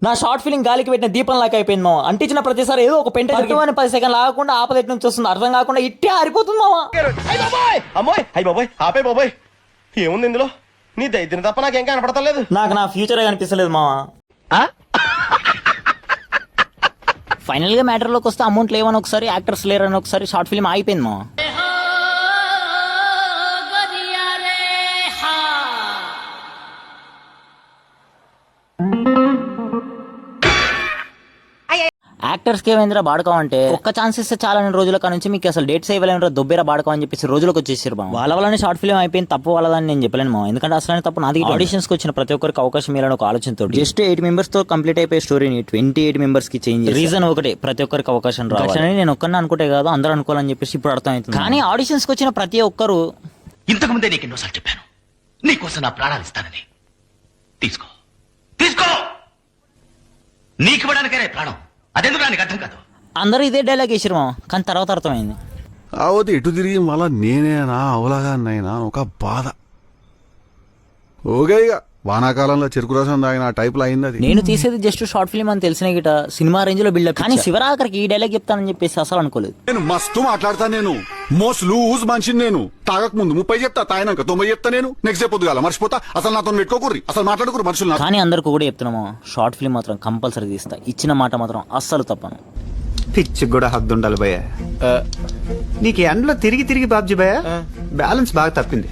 నా short film గాలికి పెట్టిన దీపం లాగా అయిపోయింది మామ. అంటించిన ప్రతిసారి ఏదో ఒక పెంట 10 సెకండ్ ఆగకుండా ఆపదెట్ నుంచి వస్తుంది అర్థం కాకుండా ఇట్టే ఆరిపోతుంది మామ. అమ్మాయి అయ్యి బాబాయ్ ఆపే బాబాయ్ ఏముంది ఇందులో నీ దైత్యం తప్ప నాకేం కనపడతలేదు. నాకు నా ఫ్యూచర్ కనిపిస్తలేదు మామ. ఫైనల్ గా మ్యాటర్ లోకి వస్తే అమౌంట్ లేవని ఒకసారి, యాక్టర్స్ లేరని ఒకసారి, షార్ట్ ఫిల్మ్ అయిపోయింది మామ. యాక్టర్స్ కి ఏమైందిరా బాడకం అంటే ఒక్క ఛాన్స్ ఇస్తే చాలని రోజుల నుంచి మీకు అసలు డేట్స్ ఇవ్వలేము దొబ్బేరా బాడకం అని చెప్పేసి రోజులకు వచ్చేసారు బాబు. వాళ్ళ వల్లనే షార్ట్ ఫిల్మ్ అయిపోయింది, తప్పు వాళ్ళదని నేను చెప్పలేను మా. ఎందుకంటే అసలు తప్పు నాది. ఆడిషన్స్ కి వచ్చిన ప్రతి ఒక్కరికి అవకాశం ఇవ్వాలని ఒక ఆలోచనతో జస్ట్ 8 మెంబర్స్ తో కంప్లీట్ అయిపోయే స్టోరీని 28 మెంబర్స్ కి చేంజ్. రీజన్ ఒకటే, ప్రతి ఒక్కరికి అవకాశం రావాలని. నేను ఒక్కరిని అనుకుంటే కాదు అందరూ అనుకోవాలని చెప్పేసి ఇప్పుడు అర్థమవుతుంది. కానీ ఆడిషన్స్ కి వచ్చిన ప్రతి ఒక్కరు ఇంతకు ముందే నీకు ఎన్నోసార్లు చెప్పాను నీకోసం నా ప్రాణాలు ఇస్తానని. తీసుకో తీసుకో, నీకు ఇవ్వడానికే ప్రాణం, అదెందుకు నీకు అర్థం కాదు. అందరూ ఇదే డైలాగ్ వేసారు మా. కానీ తర్వాత అర్థమైంది అవతి ఎటు తిరిగి మళ్ళా నేనేనా అవలాగానైనా ఒక బాధ. ఓకే ఇక వానాకాలంలో చెరుకు రసం తాగిన టైప్ లో అయింది అది. నేను తీసేది జస్ట్ షార్ట్ ఫిల్మ్ అని తెలిసిన గిట సినిమా రేంజ్ లో బిల్డప్. కానీ శివరాఖరికి ఈ డైలాగ్ చెప్తానని చెప్పేసి అసలు అనుకోలేదు. నేను మస్తు మాట్లాడతా, నేను మోస్ట్ లూజ్ మనిషిని. నేను తాగక ముందు 30 చెప్తా, తాగినాక 90 చెప్తా. నేను నెక్స్ట్ డే పొద్దుగాల మర్చిపోతా. అసలు నాతో పెట్టుకోకూరి, అసలు మాట్లాడుకోరు మనుషులు. కానీ అందరికి కూడా చెప్తున్నాము, షార్ట్ ఫిల్మ్ మాత్రం కంపల్సరీ తీస్తా. ఇచ్చిన మాట మాత్రం అస్సలు తప్పను. పిచ్చి కూడా హద్దు ఉండాలి భయ్య. నీకు ఎండలో తిరిగి తిరిగి బాబ్జీ భయ్య బ్యాలెన్స్ బాగా తప్పింది.